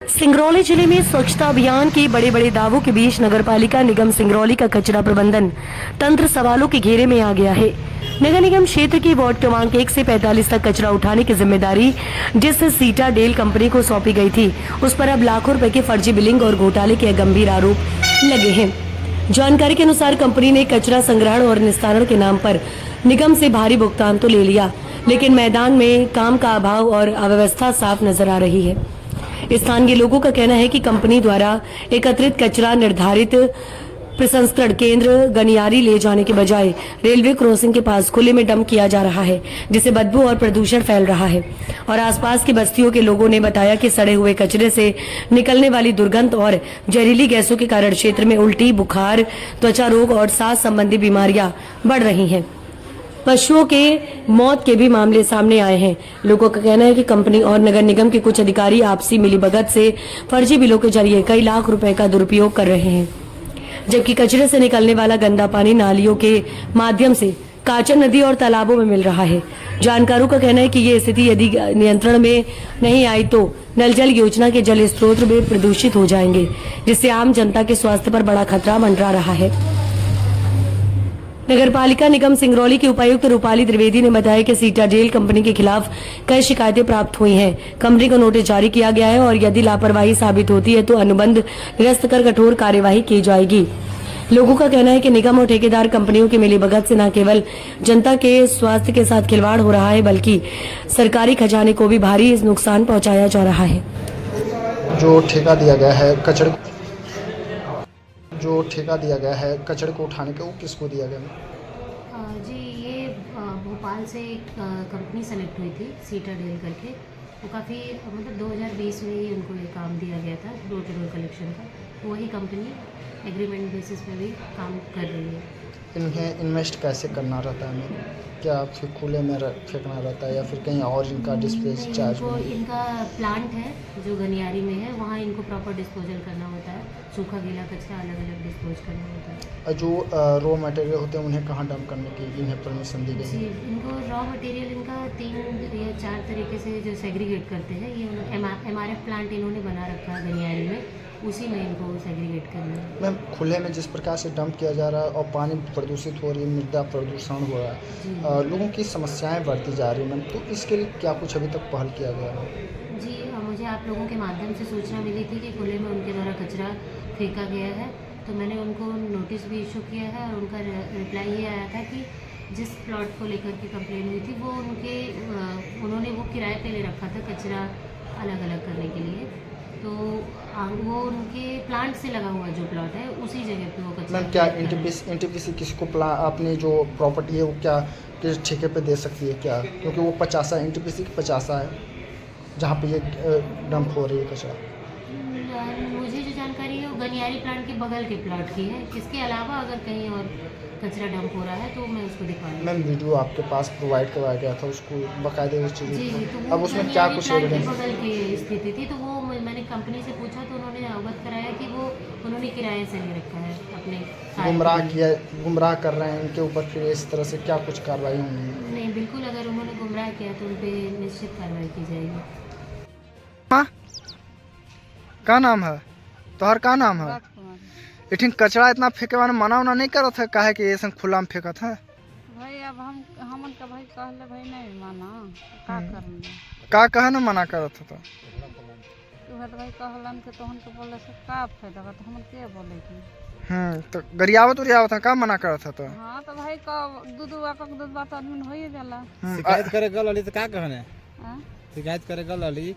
सिंगरौली जिले में स्वच्छता अभियान के बड़े बड़े दावों के बीच नगरपालिका निगम सिंगरौली का कचरा प्रबंधन तंत्र सवालों के घेरे में आ गया है। नगर निगम क्षेत्र की वार्ड क्रमांक 1 से 45 तक कचरा उठाने की जिम्मेदारी जिस सीटा डेल कंपनी को सौंपी गई थी, उस पर अब लाखों रुपए के फर्जी बिलिंग और घोटाले के गंभीर आरोप लगे हैं। जानकारी के अनुसार कंपनी ने कचरा संग्रहण और निस्तारण के नाम पर निगम से भारी भुगतान तो ले लिया, लेकिन मैदान में काम का अभाव और अव्यवस्था साफ नजर आ रही है। स्थानीय लोगों का कहना है कि कंपनी द्वारा एकत्रित कचरा निर्धारित प्रसंस्करण केंद्र गनियारी ले जाने के बजाय रेलवे क्रॉसिंग के पास खुले में डंप किया जा रहा है, जिससे बदबू और प्रदूषण फैल रहा है। और आसपास की बस्तियों के लोगों ने बताया कि सड़े हुए कचरे से निकलने वाली दुर्गंध और जहरीली गैसों के कारण क्षेत्र में उल्टी, बुखार, त्वचा रोग और सांस संबंधी बीमारियां बढ़ रही हैं। पशुओं के मौत के भी मामले सामने आए हैं। लोगों का कहना है कि कंपनी और नगर निगम के कुछ अधिकारी आपसी मिलीभगत से फर्जी बिलों के जरिए कई लाख रुपए का दुरुपयोग कर रहे हैं, जबकि कचरे से निकलने वाला गंदा पानी नालियों के माध्यम से काचन नदी और तालाबों में मिल रहा है। जानकारों का कहना है कि ये स्थिति यदि नियंत्रण में नहीं आई तो नल जल योजना के जल स्रोत भी प्रदूषित हो जाएंगे, जिससे आम जनता के स्वास्थ्य पर बड़ा खतरा मंडरा रहा है। नगरपालिका निगम सिंगरौली की उपायुक्त रूपाली त्रिवेदी ने बताया कि सीटाडेल कंपनी के खिलाफ कई शिकायतें प्राप्त हुई हैं। कंपनी को नोटिस जारी किया गया है और यदि लापरवाही साबित होती है तो अनुबंध निरस्त कर कठोर कार्यवाही की जाएगी। लोगों का कहना है कि निगम और ठेकेदार कंपनियों की मिलीभगत से न केवल जनता के स्वास्थ्य के साथ खिलवाड़ हो रहा है, बल्कि सरकारी खजाने को भी भारी नुकसान पहुँचाया जा रहा है। जो ठेका दिया गया है कचरे को उठाने का, वो किसको दिया गया? जी, ये भोपाल से एक कंपनी सेलेक्ट हुई थी सीटाडेल करके। वो काफ़ी मतलब 2020 में ही उनको ये काम दिया गया था डोर टू डोर कलेक्शन का। वही कंपनी एग्रीमेंट बेसिस पे भी काम कर रही है। इन्हें इन्वेस्ट कैसे करना रहता है? क्या फिर खुले में फेंकना रहता है या फिर कहीं और इनका डिस्पोज चार्ज? इनका प्लांट है जो गनियारी में है, वहाँ इनको प्रॉपर डिस्पोजल करना होता है। सूखा गीला कचरा अलग अलग डिस्पोज करना होता है। जो रॉ मटेरियल होते हैं उन्हें कहाँ डंप करने की इन्हें परमिशन दी गई? जी, इनको रॉ मटेरियल इनका 3 या 4 तरीके से जो सेग्रीगेट करते हैं, ये MRF प्लांट इन्होंने बना रखा है गनियारी में, उसी में इनको सेग्रीगेट करना है। मैम, खुले में जिस प्रकार से डंप किया जा रहा है और पानी प्रदूषित हो रही है, मृदा प्रदूषण हो रहा है, लोगों की समस्याएं बढ़ती जा रही हैं मैम, तो इसके लिए क्या कुछ अभी तक पहल किया गया है? जी, मुझे आप लोगों के माध्यम से सूचना मिली थी कि खुले में उनके द्वारा कचरा फेंका गया है, तो मैंने उनको नोटिस भी इशू किया है और उनका रिप्लाई ये आया था कि जिस प्लॉट को लेकर के कंप्लेन हुई थी वो उन्होंने वो किराए पे ले रखा था कचरा अलग अलग करने के लिए, तो वो उनके प्लांट से लगा हुआ जो प्लॉट है उसी जगह पे वो कचरा। मैम, क्या NTPC किसी को अपनी जो प्रॉपर्टी है वो क्या किस ठेके पे दे सकती है क्या? क्योंकि वो 50 NTPC की 50 है जहाँ पे ये डंप हो रही है कचरा। मुझे जो जानकारी है वो गनियारी प्लांट के बगल के प्लॉट की है। इसके अलावा अगर कहीं और कचरा डंप हो रहा है तो मैं उसको दिखाऊंगी। मैम, वीडियो आपके पास प्रोवाइड करवाया गया था, उसको बकायदे उस चीज़ जी, तो अब उसमें क्या कुछ एविडेंस? बगल की स्थिति थी, तो वो मैंने कंपनी से पूछा तो उन्होंने अवगत कराया कि वो उन्होंने किराए से ले रखा है अपने। गुमराह कर रहे हैं इनके ऊपर, फिर इस तरह से क्या कुछ कार्रवाई होंगी? नहीं, बिल्कुल, अगर उन्होंने गुमराह किया तो उन पर निश्चित कार्रवाई की जाएगी। हाँ, का नाम है तोहर? का नाम है? लेकिन कचरा इतना फेंके वाला मना उना नहीं करत है, काहे कि ऐसा खुला में फेंकत है? भाई अब हमन का भाई कहले भाई नहीं माना, का करेंगे? का कहे ना मना करत है? तो भाई कहलन के तोहन के बोले से का फायदा बा, तो हमन के बोले की? तो गरियावत उरियावत है, का मना करत है? तो हाँ, तो भाई का दूध बात आदमी हो ही जाला। शिकायत करे गल वाली तो का कहने? हाँ? शिकायत करे गल वाली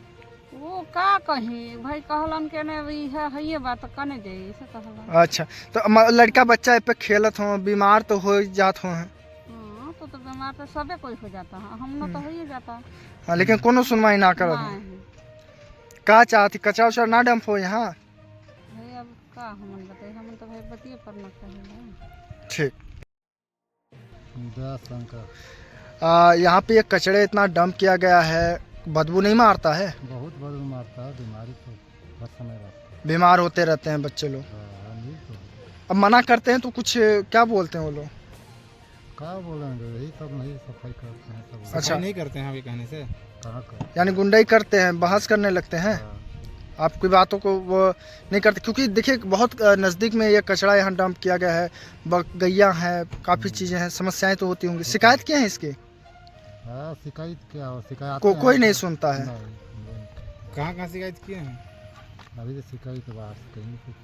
वो का कही भाई कहलन के ने है बात कने दे से कहलन। अच्छा, तो लड़का बच्चा पे खेलत हो, बीमार तो हो जात हो हैं? हाँ, तो बीमार तो सबे कोई हो जाता है, हमनो तो हो ही जाता। हाँ, लेकिन कोनो सुनवाई ना करत है। का चाहती कचरा उचरा ना डंप हो यहाँ? भाई अब का हमन बताए, हमन तो भाई बतिए पर ना कहे। ठीक। शंकर यहाँ पे ये कचड़े इतना डंप किया गया है, बदबू नहीं मारता है? बहुत बदबू मारता है, बीमारी तो हर समय रहती है, बीमार होते रहते हैं बच्चे लोग। तो अब मना करते हैं तो कुछ क्या बोलते हैं वो लोग? क्या बोलेंगे, यही सब नहीं सफाई करते हैं सब। अच्छा, नहीं करते हैं अभी कहने से कहाँ कर, यानी गुंडाई करते हैं, बहस करने लगते हैं। आपकी बातों को वो नहीं करते, क्योंकि देखिए बहुत नज़दीक में ये कचरा यहाँ डंप किया गया है, गैया है, काफ़ी चीज़ें हैं, समस्याएं तो होती होंगी। शिकायत किए हैं इसकी? हाँ, शिकायत क्या हो, शिकायत कोई नहीं सुनता है। नहीं, कहाँ शिकायत किए हैं? अभी तो शिकायत के बाद कहीं कुछ